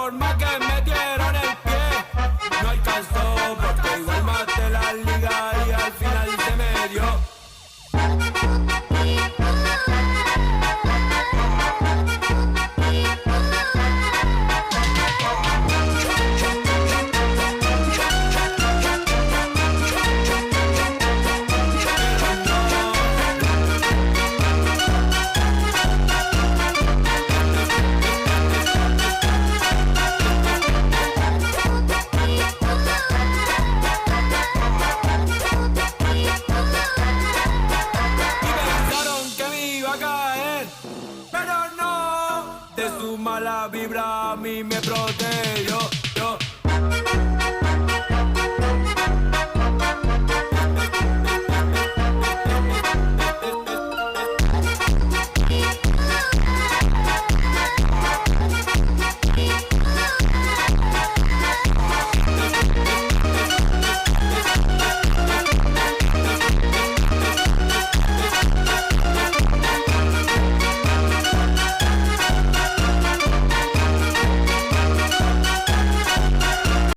por más que metieron el pie, no alcanzó porque igual maté la liga y al final se me dio. Pero no, de su mala vibra a mí me protegió.